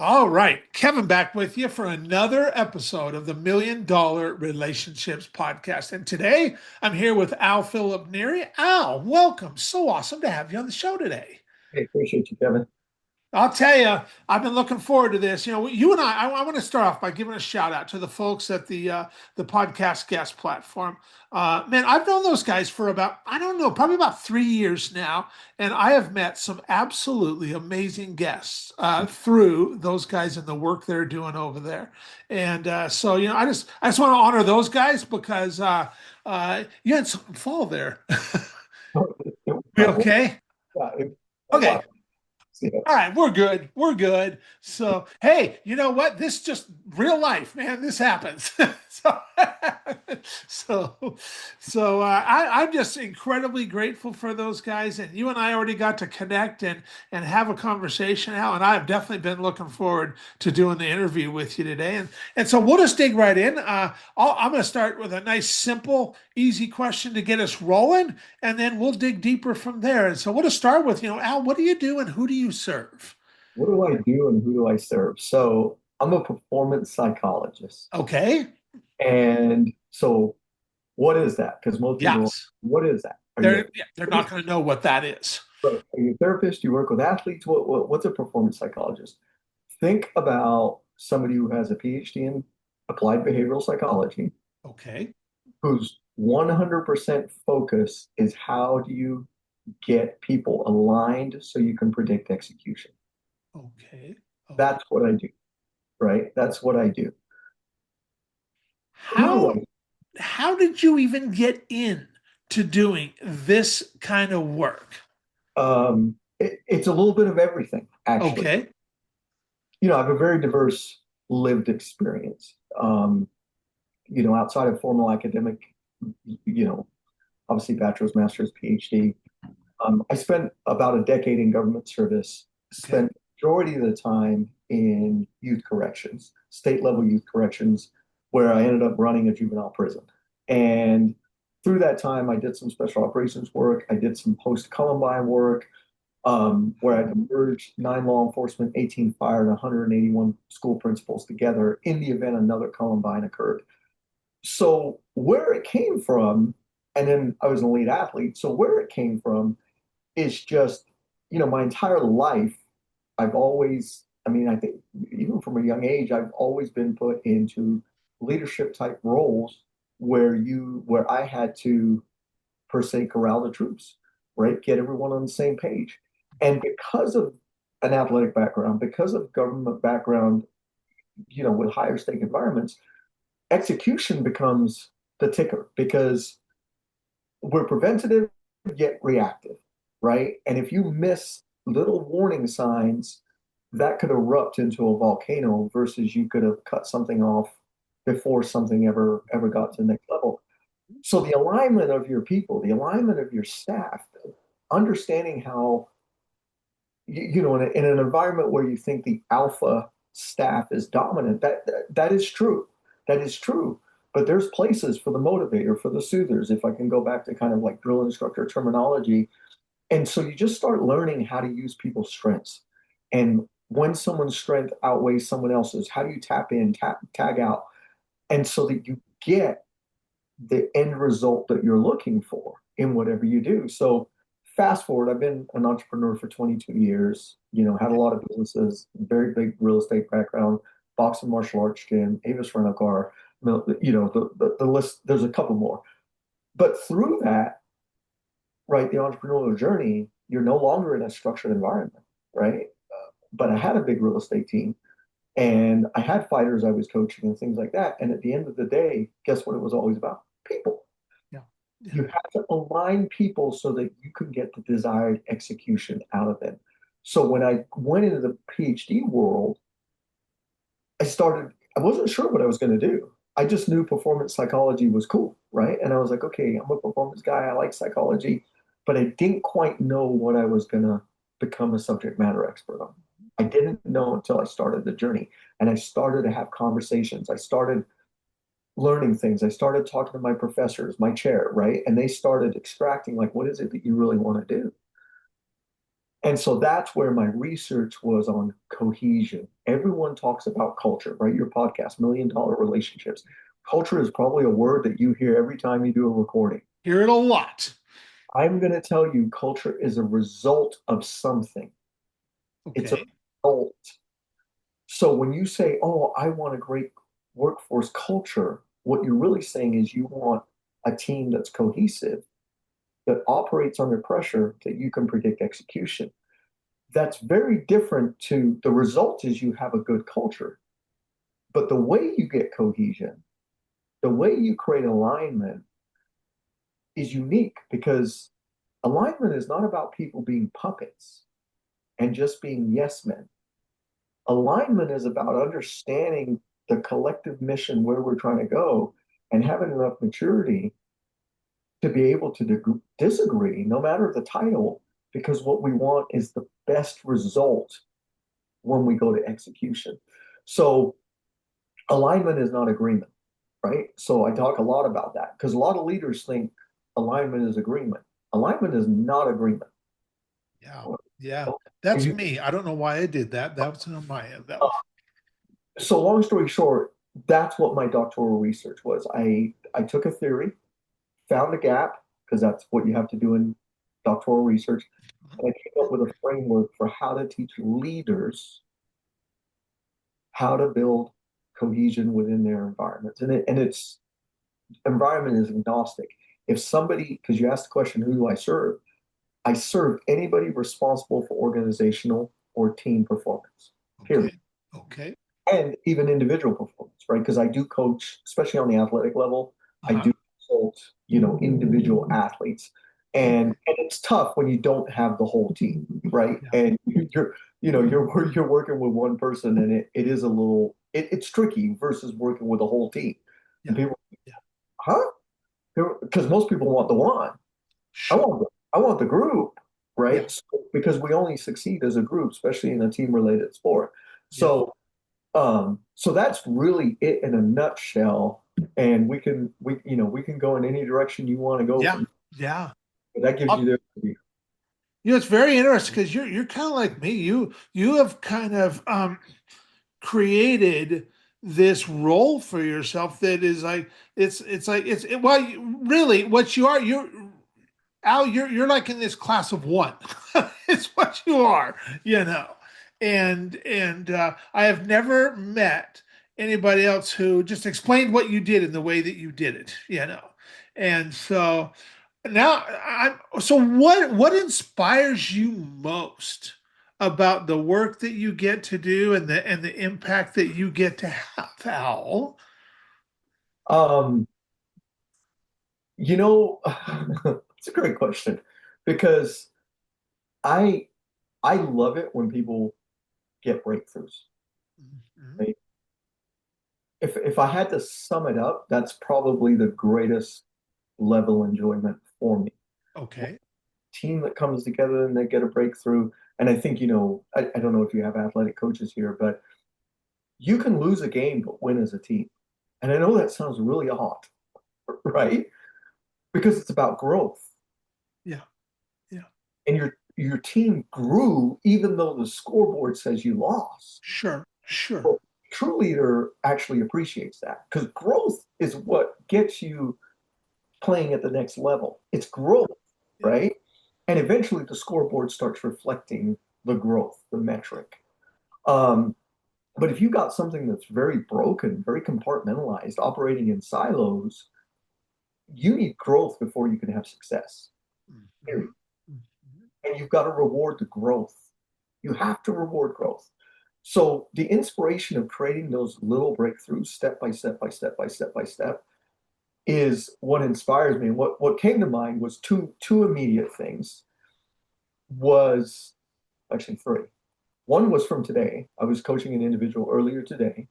All right, Kevin back with you for another episode of the $1 Million Relationships Podcast. And today I'm here with Al Philip Neri. Al, welcome. So awesome to have you on the show today. Hey, appreciate you, Kevin. I'll tell you, I've been looking forward to this. You know, you and I want to start off by giving a shout out to the folks at the podcast guest platform. Man, I've known those guys for about, I don't know, probably about 3 years now, and I have met some absolutely amazing guests through those guys and the work they're doing over there. And so, you know, I just want to honor those guys because you had something fall there. We okay? Yeah, Okay. yeah. All right, we're good. We're good. So, hey, you know what? This just real life, man. This happens. so, so, I'm just incredibly grateful for those guys. And you and I already got to connect and have a conversation now. And I've definitely been looking forward to doing the interview with you today. And so we'll just dig right in. I'm going to start with a nice, simple, easy question to get us rolling, and then we'll dig deeper from there. And so we'll just start with, Al, what do you do and who do you serve? What do I do and who do I serve? So I'm a performance psychologist. Okay. And so what is that? Because most people, Yes. what is that? Are you a They're not therapist? going to know what that is. Right. Are you a therapist? You work with athletes? What's a performance psychologist? Think about somebody who has a PhD in applied behavioral psychology, Okay. whose 100% focus is how do you get people aligned so you can predict execution. Okay. Okay. That's what I do, right? That's what I do. Who do How I? how did you even get in to doing this kind of work? It's a little bit of everything, actually. Okay. I have a very diverse lived experience. Outside of formal academic, you know, obviously bachelor's, master's, PhD. I spent about a decade in government service, Okay. spent majority of the time in youth corrections, state level youth corrections, where I ended up running a juvenile prison. And through that time, I did some special operations work. I did some post-Columbine work, where I merged 9 law enforcement, 18 fire, and 181 school principals together in the event another Columbine occurred. So where it came from, and then I was an elite athlete. So where it came from is just, my entire life, I've always, I think even from a young age, I've always been put into leadership type roles where I had to per se corral the troops, right? Get everyone on the same page. And because of an athletic background, because of government background, with higher stake environments, execution becomes the ticker because we're preventative yet reactive, right? And if you miss little warning signs, that could erupt into a volcano versus you could have cut something off before something ever got to the next level. So the alignment of your people, the alignment of your staff, understanding how in an environment where you think the alpha staff is dominant, that is true. That is true. But there's places for the motivator, for the soothers, if I can go back to kind of like drill instructor terminology. And so you just start learning how to use people's strengths. And when someone's strength outweighs someone else's, how do you tap in, tag out? And so that you get the end result that you're looking for in whatever you do. So fast forward, I've been an entrepreneur for 22 years, had a lot of businesses, very big real estate background, boxing martial arts gym, Avis rental car, the list, there's a couple more. But through that, right, the entrepreneurial journey, you're no longer in a structured environment, right? But I had a big real estate team and I had fighters I was coaching and things like that. And at the end of the day, guess what it was always about? People. Yeah. Yeah. You have to align people so that you can get the desired execution out of them. So when I went into the PhD world, I wasn't sure what I was going to do. I just knew performance psychology was cool, right? And I was like, okay, I'm a performance guy. I like psychology, but I didn't quite know what I was going to become a subject matter expert on. I didn't know until I started the journey and I started to have conversations. I started learning things. I started talking to my professors, my chair, right? And they started extracting like, what is it that you really want to do? And so that's where my research was on cohesion. Everyone talks about culture, right? Your podcast, Million Dollar Relationships. Culture is probably a word that you hear every time you do a recording. Hear it a lot. I'm going to tell you, culture is a result of something. It's a Okay. result. So when you say, oh, I want a great workforce culture, what you're really saying is you want a team that's cohesive, that operates under pressure, that you can predict execution. That's very different to the result is you have a good culture. But the way you get cohesion, the way you create alignment is unique because alignment is not about people being puppets and just being yes men. Alignment is about understanding the collective mission where we're trying to go and having enough maturity to be able to disagree, no matter the title, because what we want is the best result when we go to execution. So alignment is not agreement, right? So I talk a lot about that because a lot of leaders think alignment is agreement. Alignment is not agreement. Yeah. Yeah. That's You, me. I don't know why I did that. That was on my end. That was so long story short, that's what my doctoral research was. I took a theory, found a gap, because that's what you have to do in doctoral research, and I came up with a framework for how to teach leaders how to build cohesion within their environments. And it's environment is agnostic. If somebody, because you asked the question, who do I serve anybody responsible for organizational or team performance, period. okay. Okay. And even individual performance, right? Because I do coach, especially on the athletic level, I Uh-huh. do consult, individual athletes. And it's tough when you don't have the whole team, right? Yeah. And you're working with one person and it is a little it's tricky versus working with a whole team. And Yeah. people, Yeah. huh? Because most people want the one. I Sure. want I want the group, Yeah. right? So, because we only succeed as a group, especially in a team related sport. Yeah. So that's really it in a nutshell. And we can go in any direction you want to go Yeah. from. Yeah. That gives you the It's very interesting because you're kind of like me. You have kind of created this role for yourself that is like it's like well really what you are you're Al, you're like in this class of one. It's what you are, you know. And I have never met anybody else who just explained what you did in the way that you did it, you know. And so now I'm so what inspires you most about the work that you get to do and the impact that you get to have, Al? um you know it's a great question because I I love it when people get breakthroughs. Mhm. Right? If I had to sum it up, that's probably the greatest level enjoyment for me. Okay. Team that comes together and they get a breakthrough. And I think, I don't know if you have athletic coaches here, but you can lose a game but win as a team. And I know that sounds really odd, right? Because it's about growth. Yeah. Yeah. And your team grew even though the scoreboard says you lost. Sure. Sure. Well, true leader actually appreciates that because growth is what gets you playing at the next level. It's growth, Yeah. right? And eventually the scoreboard starts reflecting the growth, the metric. Um, but if you got something that's very broken, very compartmentalized, operating in silos, you need growth before you can have success. Mhm. Period. Mhm. And you've got to reward the growth. You have to reward growth. So the inspiration of creating those little breakthroughs, step by step by step by step by step, is what inspires me. And what came to mind was two immediate things. Was actually three. One was from today. I was coaching an individual earlier today,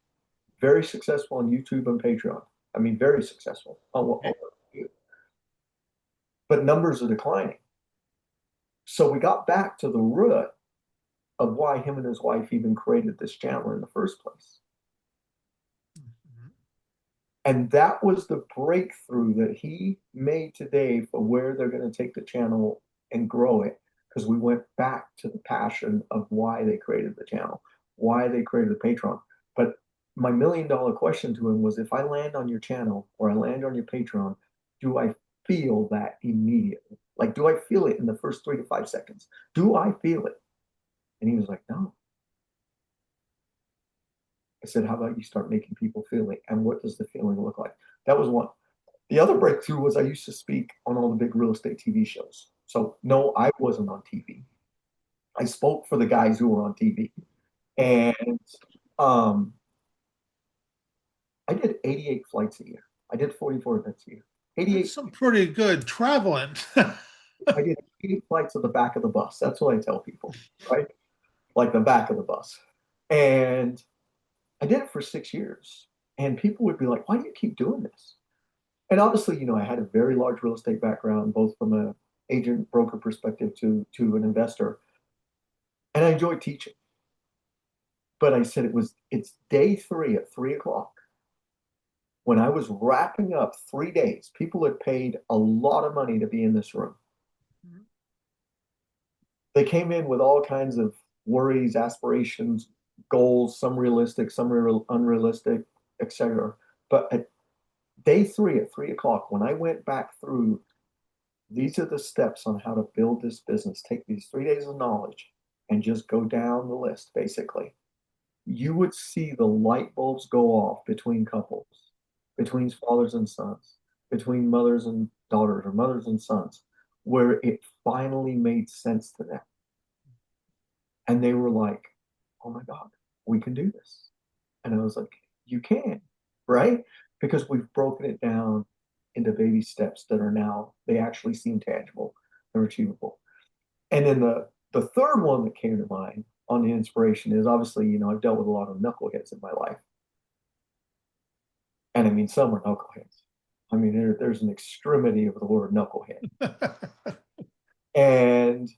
very successful on YouTube and Patreon. I mean, very successful on Okay. what they do. But numbers are declining. So we got back to the root of why him and his wife even created this channel in the first place. Mhm. And that was the breakthrough that he made today for where they're going to take the channel and grow it. because we went back to the passion of why they created the channel, why they created the Patreon. But my $1 million question to him was, if I land on your channel or I land on your Patreon, do I feel that immediately? Like, do I feel it in the first 3 to 5 seconds? Do I feel it? And he was like, no. I said, how about you start making people feel it? And what does the feeling look like? That was one. The other breakthrough was I used to speak on all the big real estate TV shows. So, no, I wasn't on TV. I spoke for the guys who were on TV. And um, I did 88 flights a year. I did 44 events a year. That's 88, some pretty good traveling. I did 88 flights at the back of the bus. That's what I tell people, right? Like the back of the bus. And I did it for 6 years. And people would be like, why do you keep doing this? And obviously, I had a very large real estate background, both from an agent broker perspective to an investor. And I enjoyed teaching. But I said it's day 3 at 3 o'clock. When I was wrapping up 3 days, people had paid a lot of money to be in this room. They came in with all kinds of worries, aspirations, goals, some realistic, some unrealistic, etc. But at day 3 at 3 o'clock, when I went back through, these are the steps on how to build this business, take these 3 days of knowledge and just go down the list, basically, you would see the light bulbs go off between couples, between fathers and sons, between mothers and daughters or mothers and sons, where it finally made sense to them. And they were like, oh my God, we can do this. And I was like, you can, right? Because we've broken it down into baby steps that are now, they actually seem tangible, they're achievable. And then the third one that came to mind on the inspiration is, obviously, I've dealt with a lot of knuckleheads in my life. And I mean, some are knuckleheads. I mean, there's an extremity of the word knucklehead. And,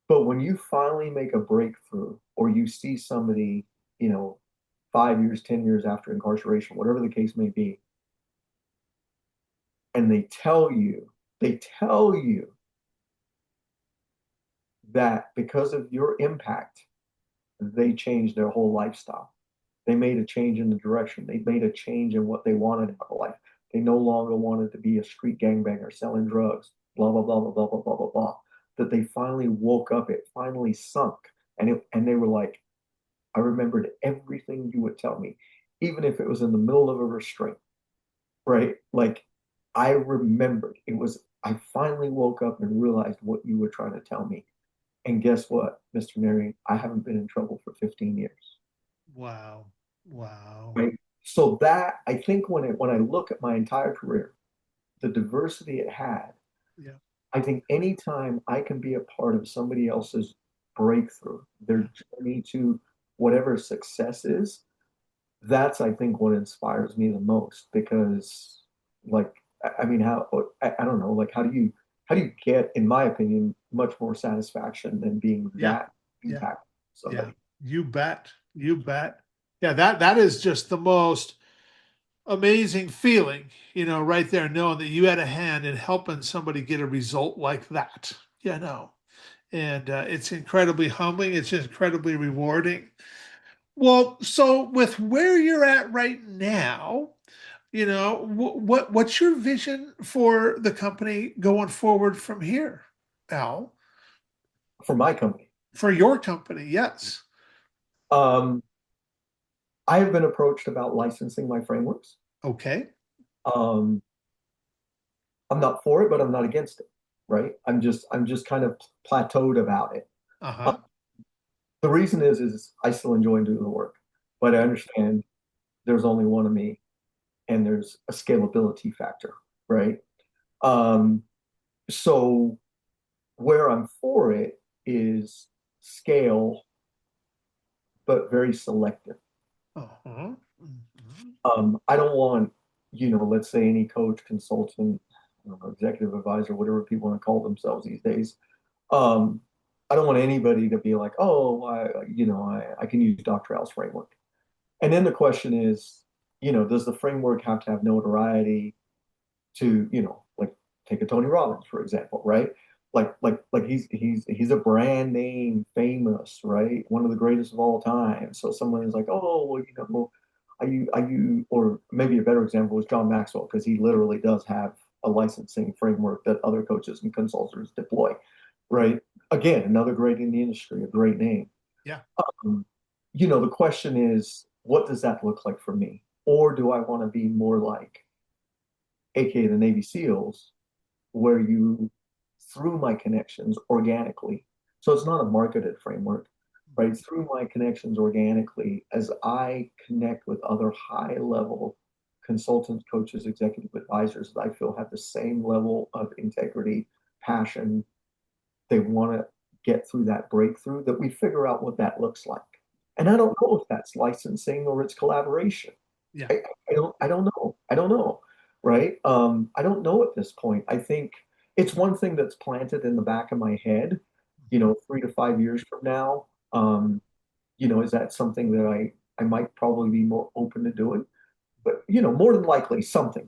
but when you finally make a breakthrough or you see somebody, 5 years, 10 years after incarceration, whatever the case may be, and they tell you that because of your impact, they changed their whole lifestyle. They made a change in the direction. They made a change in what they wanted out of life. They no longer wanted to be a street gangbanger selling drugs, blah, blah, blah, blah, blah, blah, blah, blah, blah. That they finally woke up, it finally sunk. And they were like, I remembered everything you would tell me, even if it was in the middle of a restraint, right? Like, I remembered I finally woke up and realized what you were trying to tell me. And guess what, Mr. Neri? I haven't been in trouble for 15 years. Wow. Wow. Right. So that, I think, when I look at my entire career, the diversity it had, Yeah. I think anytime I can be a part of somebody else's breakthrough, their journey to whatever success is, that's, I think, what inspires me the most. Because, like, I mean, I don't know, like, how do you get, in my opinion, much more satisfaction than being Yeah. that Yeah. impact Yeah. somebody? You bet. You bet. Yeah, that is just the most amazing feeling, right there, knowing that you had a hand in helping somebody get a result like that. No. And it's incredibly humbling. It's incredibly rewarding. Well, so with where you're at right now, what's your vision for the company going forward from here, Al? For my company. For your company, yes. Um, I have been approached about licensing my frameworks. Okay. Um, I'm not for it, but I'm not against it, right? I'm just kind of plateaued about it. Uh, Uh-huh. the reason is I still enjoy doing the work, but I understand there's only one of me, and there's a scalability factor, right? Um, so where I'm for it is scale, but very selective. Uh-huh. Mhm. I don't want, let's say, any coach, consultant, I don't know, executive advisor, whatever people want to call themselves these days. Um, I don't want anybody to be like, oh, I can use Dr. Al's framework. And then the question is, does the framework have to have notoriety to, like, take a Tony Robbins, for example, right? like he's a brand name famous, right? One of the greatest of all time. So someone is like, oh, well, are you, or maybe a better example is John Maxwell, because he literally does have a licensing framework that other coaches and consultants deploy, right? Again, another great in the industry, a great name. Yeah. Um, the question is, what does that look like for me? Or do I want to be more like, AKA the Navy SEALs, where you, through my connections organically, so it's not a marketed framework, right? Through my connections organically, as I connect with other high level consultants, coaches, executive advisors that I feel have the same level of integrity, passion, they want to get through that breakthrough, that we figure out what that looks like. And I don't know if that's licensing or it's collaboration. Yeah. I don't know. I don't know. Right. I don't know at this point. I think it's one thing that's planted in the back of my head, 3 to 5 years from now. Is that something that I might probably be more open to doing? But more than likely something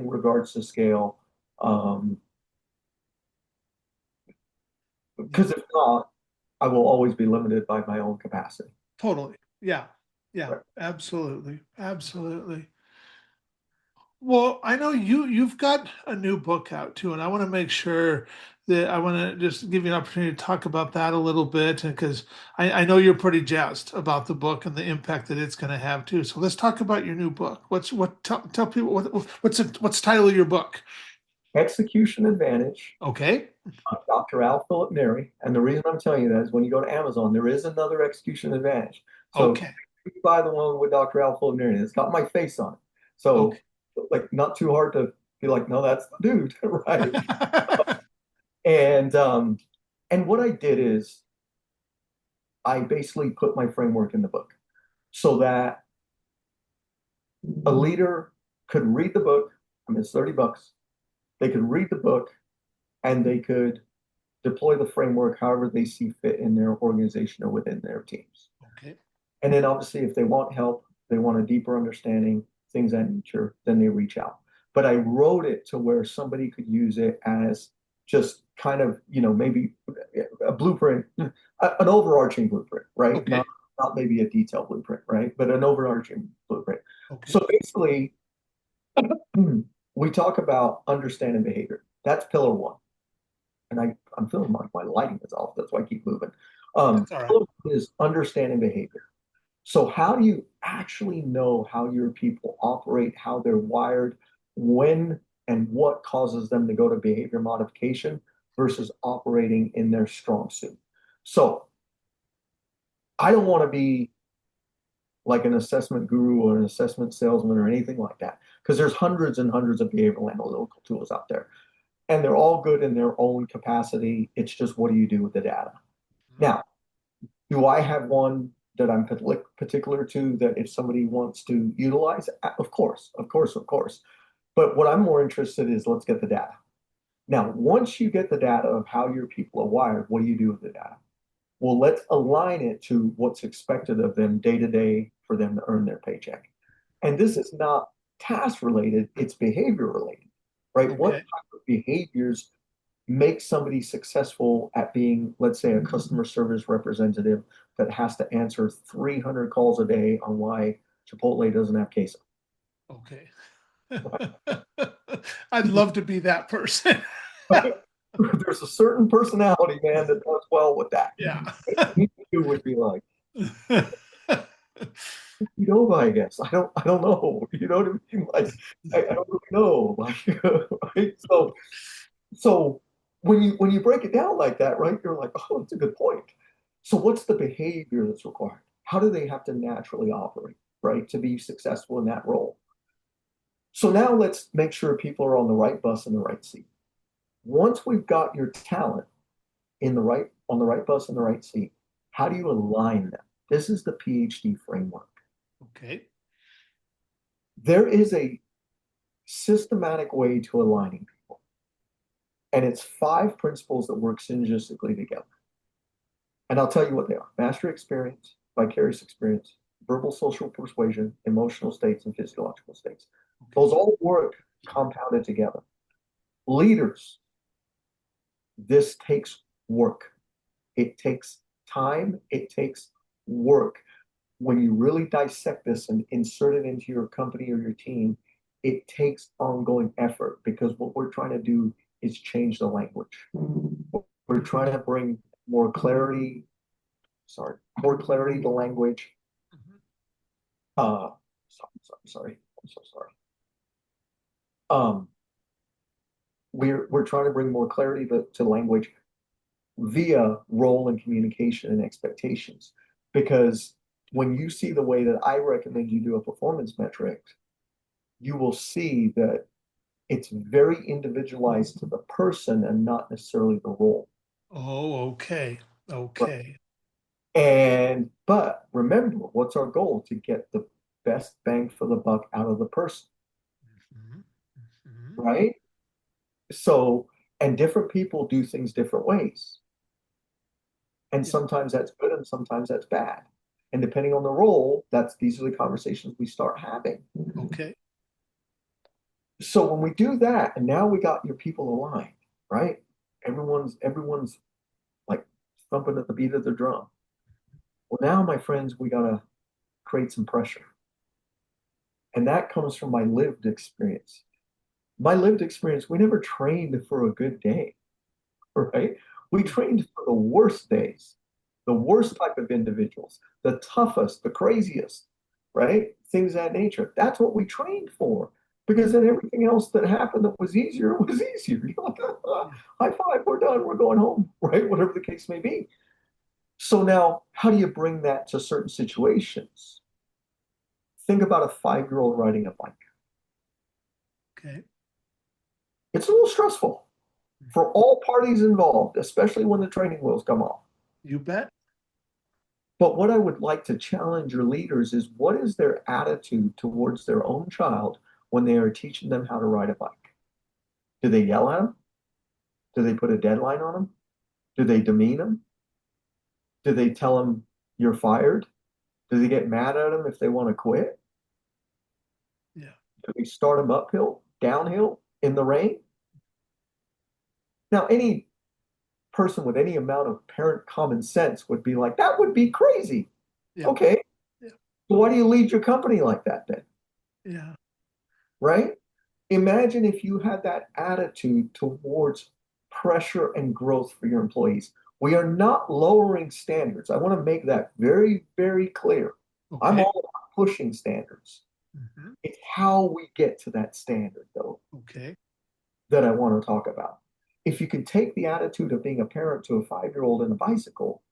regards to scale. Um, Yeah. because if not, I will always be limited by my own capacity. Totally. Yeah. Yeah. Right. Absolutely. Absolutely. Well, I know you've got a new book out too, and I want to make sure that I want to just give you an opportunity to talk about that a little bit, because I know you're pretty jazzed about the book and the impact that it's going to have too. So let's talk about your new book. Tell people what's the title of your book? Execution advantage. Okay. Dr. Al Philip Neri. And the reason I'm telling you that is when you go to Amazon, there is another execution advantage. So Okay. you buy the one with Dr. Al Philip Neri. It's got my face on it. So Okay. like not too hard to be like, no, that's the dude, right? And what I did is I basically put my framework in the book so that a leader could read the book. I mean, it's $30. They could read the book and they could deploy the framework however they see fit in their organization or within their teams. Okay. And then obviously, if they want help, they want a deeper understanding, things of that nature, then they reach out. But I wrote it to where somebody could use it as just kind of, maybe a blueprint, an overarching blueprint, right? Not Okay. not maybe a detailed blueprint, right? But an overarching blueprint. Okay. So basically, we talk about understanding behavior. That's pillar one. And I'm feeling like my lighting is off. That's why I keep moving. That's all right. Pillar one is understanding behavior. So how do you actually know how your people operate, how they're wired, when and what causes them to go to behavior modification versus operating in their strong suit? So I don't want to be like an assessment guru or an assessment salesman or anything like that, because there's hundreds and hundreds of behavioral analytical tools out there, and they're all good in their own capacity. It's just, what do you do with the data? Now, do I have one that I'm particular to, that if somebody wants to utilize? Of course, of course, of course. But what I'm more interested in is, let's get the data. Now, once you get the data of how your people are wired, what do you do with the data? Well, let's align it to what's expected of them day to day for them to earn their paycheck. And this is not task related, it's behavior related, right? What Okay. type of behaviors make somebody successful at being, let's say, a customer service representative that has to answer 300 calls a day on why Chipotle doesn't have queso? Okay. I'd love to be that person. Right? There's a certain personality, man, that does well with that. Yeah. You would be like, I guess. I don't know. You know what I mean? Like, I don't really know. Like, right? So when you break it down like that, right, you're like, oh, that's a good point. So what's the behavior that's required? How do they have to naturally operate, right, to be successful in that role? So now let's make sure people are on the right bus in the right seat. Once we've got your talent on the right bus in the right seat, how do you align them? This is the PhD framework. Okay. There is a systematic way to aligning people, and it's 5 principles that work synergistically together. And I'll tell you what they are: mastery experience, vicarious experience, verbal social persuasion, emotional states, and physiological states. Okay. Those all work compounded together. Leaders This takes work. It takes time. It takes work. When you really dissect this and insert it into your company or your team, it takes ongoing effort because what we're trying to do is change the language. We're trying to bring more clarity, more clarity to language. Sorry. I'm so sorry. Um, we're trying to bring more clarity to language via role and communication and expectations. Because when you see the way that I recommend you do a performance metric, you will see that it's very individualized to the person and not necessarily the role. Oh, okay. Okay. But remember, what's our goal? To get the best bang for the buck out of the person, Mhm. Mhm. right? So, and different people do things different ways. And Yeah. sometimes that's good and sometimes that's bad. And depending on the role, these are the conversations we start having. Okay. So when we do that, and now we got your people aligned, right? Everyone's like thumping at the beat of the drum. Well, now, my friends, we gotta create some pressure. And that comes from my lived experience. My lived experience, we never trained for a good day, right? We trained for the worst days, the worst type of individuals, the toughest, the craziest, right? Things of that nature. That's what we trained for. Because then everything else that happened that was easier was easier. You're like, Yeah. high five, we're done, we're going home, right? Whatever the case may be. So now, how do you bring that to certain situations? Think about a 5-year-old riding a bike. Okay. It's a little stressful for all parties involved, especially when the training wheels come off. You bet. But what I would like to challenge your leaders is what is their attitude towards their own child when they are teaching them how to ride a bike? Do they yell at them? Do they put a deadline on them? Do they demean them? Do they tell them you're fired? Do they get mad at them if they want to quit? Yeah. Do they start them uphill, downhill, in the rain? Now, any person with any amount of parent common sense would be like, that would be crazy. Yeah. Okay, Yeah. so why do you lead your company like that then? Yeah. Right? Imagine if you had that attitude towards pressure and growth for your employees. We are not lowering standards. I want to make that very, very clear. I'm Okay. all about pushing standards. Mhm. It's how we get to that standard, though, Okay. that I want to talk about. If you can take the attitude of being a parent to a 5-year-old in a bicycle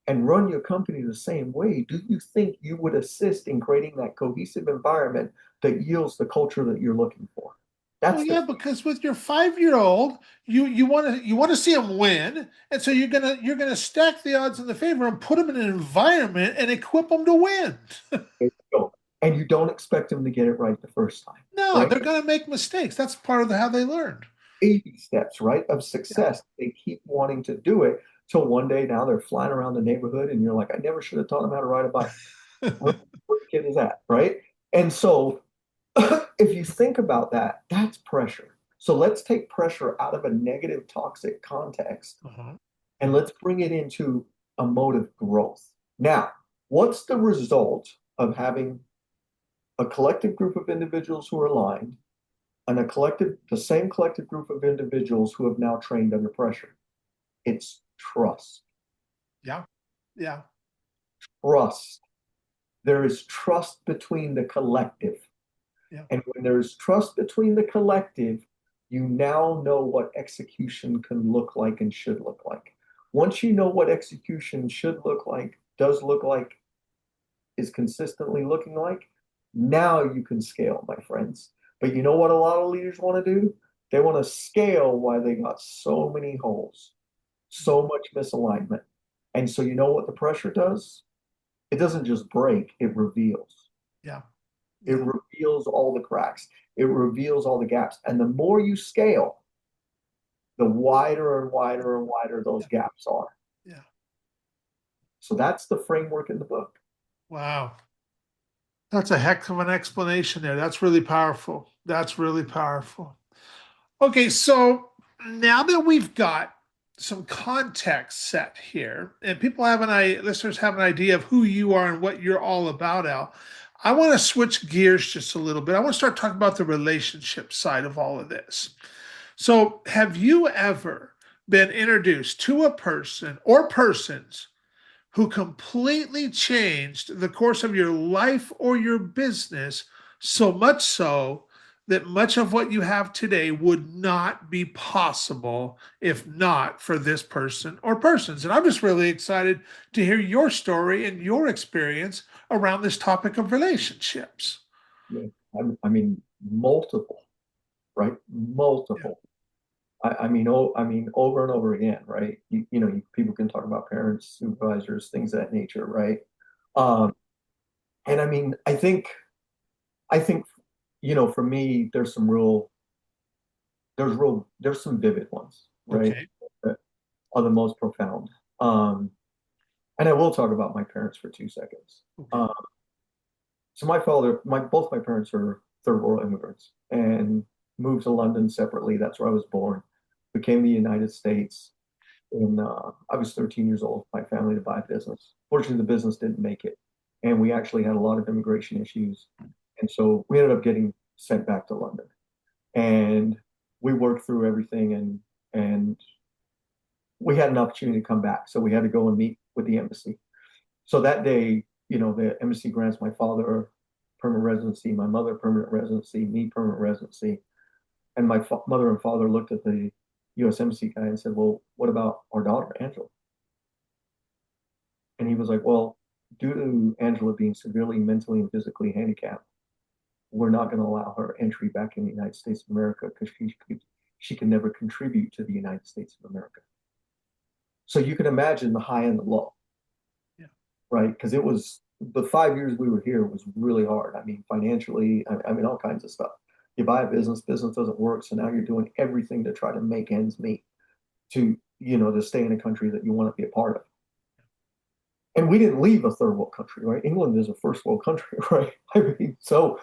and run your company the same way, do you think you would assist in creating that cohesive environment that yields the culture that you're looking for? Well, That's the yeah, because with your 5-year-old, you want to see them win, and so you're gonna stack the odds in the favor and put them in an environment and equip them to win. goal. And you don't expect them to get it right the first time, No, right? they're gonna make mistakes. That's part of how they learned. Baby steps, right, of Yeah. success. They keep wanting to do it till one day now they're flying around the neighborhood and you're like, I never should have taught them how to ride a bike. What kid is that, right? And so if you think about that, that's pressure. So let's take pressure out of a negative, toxic context Uh-huh. and let's bring it into a mode of growth. Now, what's the result of having a collective group of individuals who are aligned and the same collective group of individuals who have now trained under pressure? It's trust. Yeah. Yeah. Trust. There is trust between the collective. Yeah. And when there's trust between the collective, you now know what execution can look like and should look like. Once you know what execution should look like, does look like, is consistently looking like, now you can scale, my friends. But you know what a lot of leaders want to do? They want to scale while they got so many holes, so much misalignment. And so you know what the pressure does? It doesn't just break, it reveals. Yeah. It Yeah. reveals all the cracks. It reveals all the gaps. And the more you scale, the wider and wider and wider those Yeah. gaps are. Yeah. So that's the framework in the book. Wow. That's a heck of an explanation there. That's really powerful. That's really powerful. Okay, so now that we've got some context set here, and people have listeners have an idea of who you are and what you're all about, Al. I want to switch gears just a little bit. I want to start talking about the relationship side of all of this. So, have you ever been introduced to a person or persons who completely changed the course of your life or your business, so much so that much of what you have today would not be possible if not for this person or persons? And I'm just really excited to hear your story and your experience around this topic of relationships. Yeah. I mean, multiple, right? Yeah. Multiple. I mean, over and over again, right? People can talk about parents, supervisors, things of that nature, right? Um, and I mean, I think, for me, there's some vivid ones, right? Okay. That are the most profound. Um, and I will talk about my parents for 2 seconds. Okay. So both my parents are third world immigrants and moved to London separately. That's where I was born. Became the United States. And I was 13 years old. My family to buy a business. Fortunately, the business didn't make it, and we actually had a lot of immigration issues, and so we ended up getting sent back to London. And we worked through everything, and we had an opportunity to come back, so we had to go and meet with the embassy. So that day, the embassy grants my father permanent residency, my mother permanent residency, me permanent residency, and my mother and father looked at the U.S. Embassy guy and said, "Well, what about our daughter, Angela?" And he was like, "Well, due to Angela being severely mentally and physically handicapped, we're not going to allow her entry back in the United States of America because she can never contribute to the United States of America." So you can imagine the high and the low, Yeah. right? Because it was the 5 years we were here was really hard. I mean, financially, I mean, all kinds of stuff. You buy a business doesn't work, so now you're doing everything to try to make ends meet to stay in a country that you want to be a part of. And we didn't leave a third world country, right? England is a first world country, right? I mean, so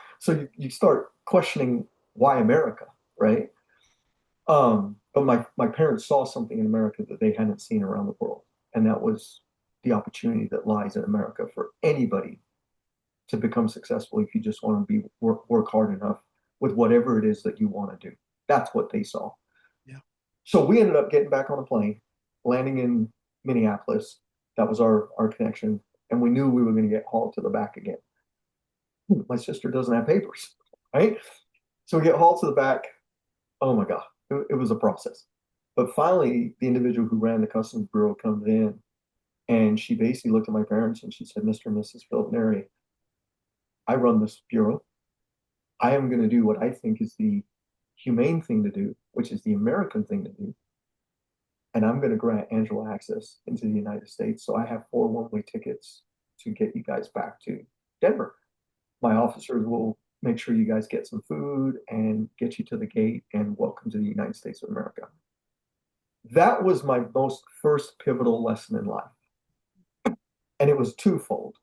you start questioning why America, right? But my parents saw something in America that they hadn't seen around the world, and that was the opportunity that lies in America for anybody to become successful if you just want to work hard enough with whatever it is that you want to do. That's what they saw. Yeah. So we ended up getting back on a plane, landing in Minneapolis. That was our connection. And we knew we were going to get hauled to the back again. My sister doesn't have papers, right? So we get hauled to the back. Oh my God, it was a process. But finally, the individual who ran the Customs Bureau comes in and she basically looked at my parents and she said, "Mr. and Mrs. Philip Neri, I run this bureau. I am going to do what I think is the humane thing to do, which is the American thing to do. And I'm going to grant Angela access into the United States. So I have 4 one-way tickets to get you guys back to Denver. My officers will make sure you guys get some food and get you to the gate and welcome to the United States of America." That was my most first pivotal lesson in life. And it was twofold.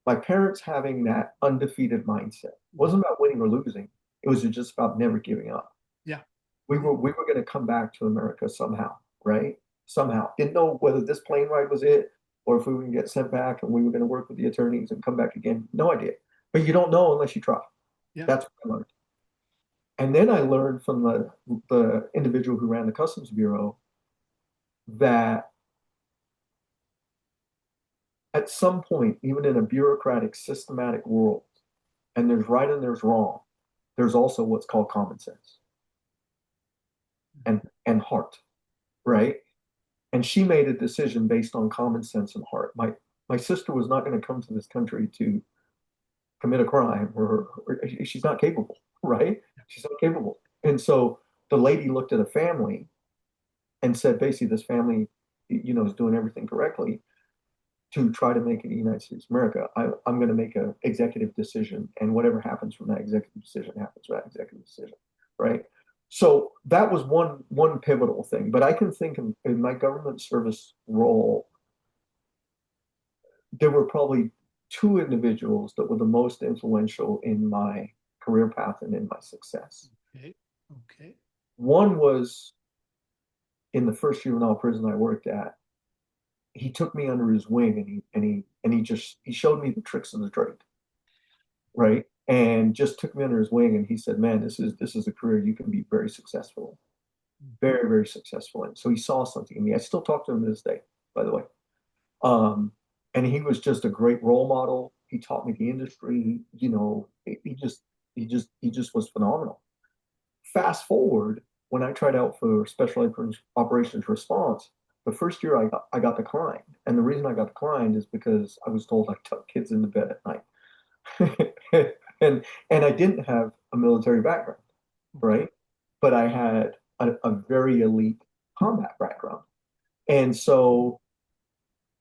My parents having that undefeated mindset. It wasn't about winning or losing. It was just about never giving up. Yeah. We were going to come back to America somehow, right? Somehow. Didn't know whether this plane ride was it or if we were going to get sent back and we were going to work with the attorneys and come back again. No idea. But you don't know unless you try. Yeah. That's what I learned. And then I learned from the individual who ran the Customs Bureau that at some point, even in a bureaucratic, systematic world, and there's right and there's wrong, there's also what's called common sense and heart, right? And she made a decision based on common sense and heart. My sister was not going to come to this country to commit a crime, or she's not capable, right? She's not capable. And so the lady looked at a family and said, basically, this family, is doing everything correctly to try to make it the United States of America. I'm going to make an executive decision, and whatever happens from that executive decision happens from that executive decision, right? So that was one pivotal thing. But I can think in my government service role, there were probably two individuals that were the most influential in my career path and in my success. Okay. Okay. One was in the first juvenile prison I worked at, he took me under his wing and he showed me the tricks of the trade, right? And just took me under his wing and he said, "Man, this is a career you can be very successful, very, very successful in." So he saw something in me. I still talk to him to this day, by the way. Um, and he was just a great role model. He taught me the industry. He just was phenomenal. Fast forward when I tried out for Special Operations Response, the first year I got declined, and the reason I got declined is because I was told I tuck kids into bed at night, and I didn't have a military background, right? But I had a very elite combat background, and so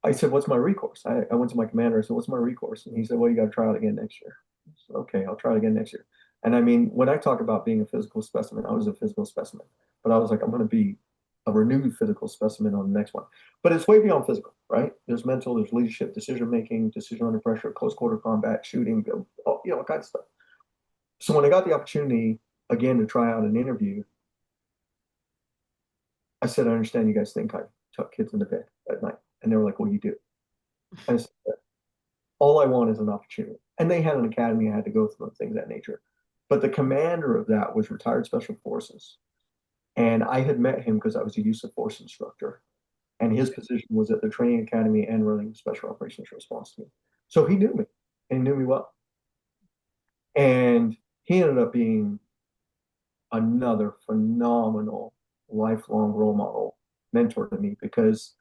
I said, "What's my recourse?" I went to my commander. I said, "What's my recourse?" And he said, "Well, you got to try it again next year." I said, "Okay, I'll try it again next year." And I mean, when I talk about being a physical specimen, I was a physical specimen, but I was like, I'm going to be a renewed physical specimen on the next one. But it's way beyond physical, right? There's mental, there's leadership, decision making, decision under pressure, close quarter combat, shooting, all kinds of stuff. So when I got the opportunity again to try out an interview, I said, "I understand you guys think I tuck kids into bed at night." And they were like, "Well, you do." And I said, "All I want is an opportunity." And they had an academy I had to go through and things of that nature. But the commander of that was retired special forces. And I had met him because I was a use of force instructor. And his position was at the training academy and running the special operations response team. So he knew me and he knew me well. And he ended up being another phenomenal lifelong role model mentor to me because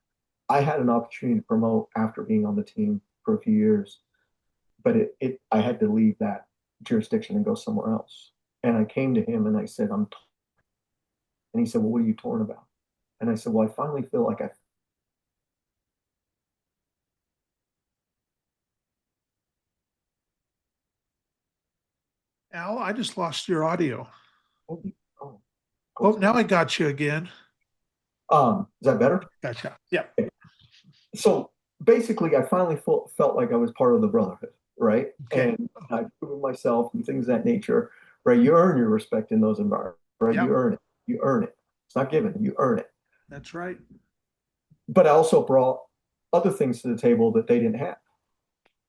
I had an opportunity to promote after being on the team for a few years, but I had to leave that jurisdiction and go somewhere else. And I came to him and I said, and he said, "Well, what are you torn about?" And I said, "Well, I finally feel like I." Al, I just lost your audio. Oh, oh, Oh, close now enough. I got you again. Is that better? Gotcha. Yeah. So basically, I finally felt like I was part of the brotherhood, right? Okay. And I've proven myself and things of that nature, right? You earn your respect in those environments, right? You Yep. earn it. You earn it. It's not given, you earn it. That's right. But I also brought other things to the table that they didn't have.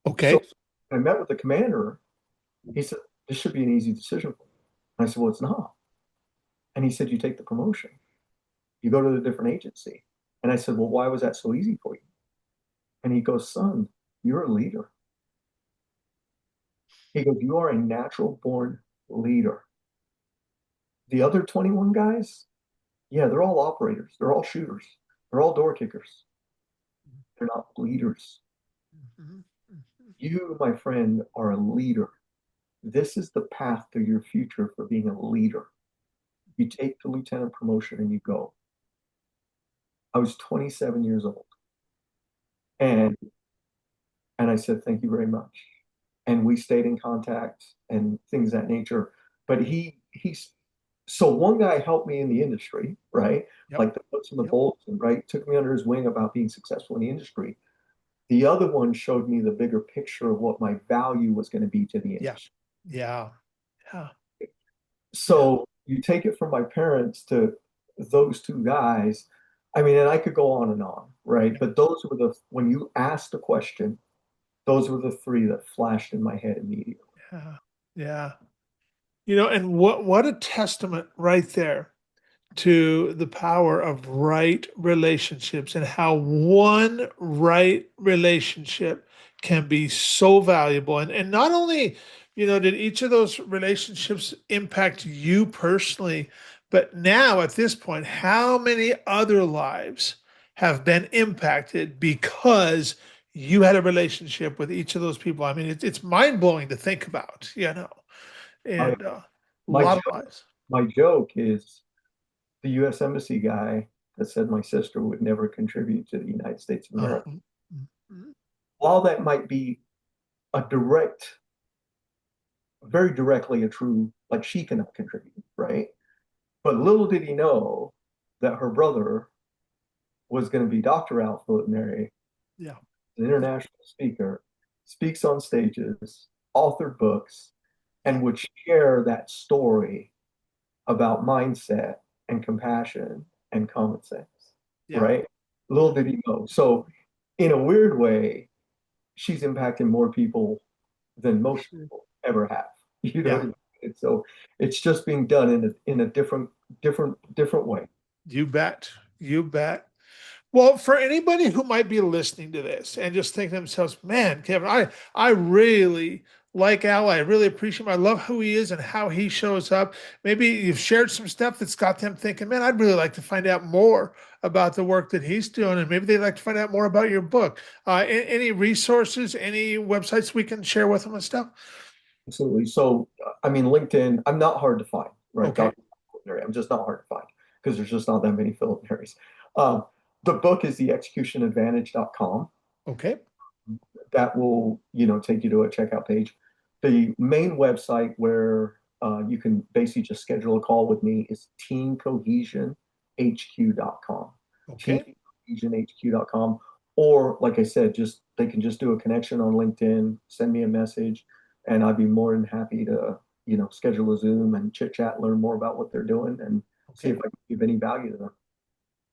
So Okay. I met with the commander. He said, "This should be an easy decision for me." And I said, "Well, it's not." And he said, "You take the promotion, you go to a different agency." And I said, "Well, why was that so easy for you?" And he goes, "Son, you're a leader." He goes, "You are a natural born leader. The other 21 guys, yeah, they're all operators, they're all shooters, they're all door kickers. They're not leaders. Mhm. Mhm. You, my friend, are a leader. This is the path to your future for being a leader. You take the lieutenant promotion and you go." I was 27 years old. And and I said, "Thank you very much." And we stayed in contact and things of that nature. But he's so one guy helped me in the industry, right? Yep. Like the nuts and the Yep. bolts, and right, took me under his wing about being successful in the industry. The other one showed me the bigger picture of what my value was going to be to the Yeah. industry. Yeah. Yeah. Yeah. So you take it from my parents to those two guys. I mean, and I could go on and on, right? Yeah. But those were when you asked the question, those were the three that flashed in my head immediately. Yeah. Yeah. And what a testament right there to the power of right relationships and how one right relationship can be so valuable. And not only, did each of those relationships impact you personally, but now at this point, how many other lives have been impacted because you had a relationship with each of those people? I mean, it's mind blowing to think about, I, and a my lot of joke, lives. my joke is the U.S. Embassy guy that said my sister would never contribute to the United States of Uh, America. mm, mm, mm. While that might be a very directly a true, like she cannot contribute, right? But little did he know that her brother was going to be Dr. Alpha Neri, Yeah. an Yeah. international speaker, speaks on stages, authored books, Yeah. and would share that story about mindset and compassion and common sense. Yeah. right? Little did he know. So in a weird way, she's impacting more people than For most sure. people ever have. You know what I Yeah. mean? And so it's just being done in a different way. You bet. You bet. Well, for anybody who might be listening to this and just think to themselves, man, Kevin, I really like Al. I really appreciate him. I love who he is and how he shows up. Maybe you've shared some stuff that's got them thinking, man, I'd really like to find out more about the work that he's doing. And maybe they'd like to find out more about your book. Any resources, any websites we can share with them and stuff? Absolutely. So, I mean, LinkedIn, I'm not hard to find, right? Okay. Dr. Neri, I'm just not hard to find because there's just not that many Philip Nerys. The book is theexecutionadvantage.com. Okay. That will, take you to a checkout page. The main website where you can basically just schedule a call with me is teamcohesionhq.com. Okay. Teamcohesionhq.com. Or, like I said, they can just do a connection on LinkedIn, send me a message, and I'd be more than happy to, schedule a Zoom and chit chat, learn more about what they're doing, and see if Okay. I can give any value to them.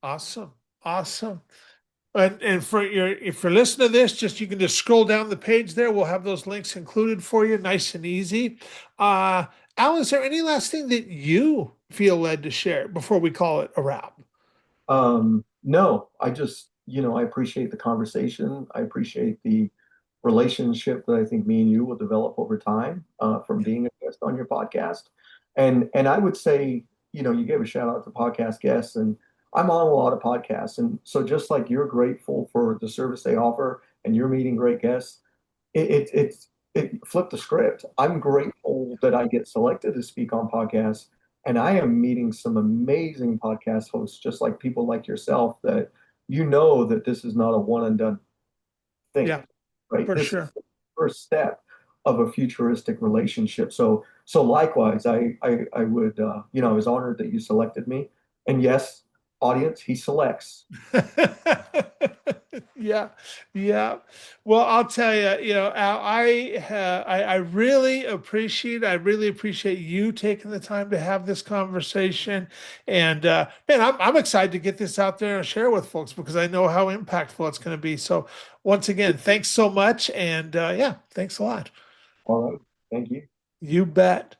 Awesome. Awesome. And for your if you're listening to this, just you can just scroll down the page there. We'll have those links included for you, nice and easy. Uh, Al, is there any last thing that you feel led to share before we call it a wrap? No, I just, I appreciate the conversation. I appreciate the relationship that I think me and you will develop over time from Yeah. being a guest on your podcast. And I would say, you gave a shout out to podcast guests, and I'm on a lot of podcasts. And so just like you're grateful for the service they offer and you're meeting great guests, it flipped the script. I'm grateful that I get selected to speak on podcasts, and I am meeting some amazing podcast hosts, just like people like yourself, that that this is not a one and done thing, Yeah, right? for This is sure. the first step of a futuristic relationship. So likewise, I would, I was honored that you selected me, and yes, audience, he selects. Yeah, yeah. Well, I'll tell you, Al, I really appreciate you taking the time to have this conversation. And man, I'm excited to get this out there and share with folks because I know how impactful it's going to be. So once again, thanks so much. And yeah, thanks a lot. All right, thank you. You bet.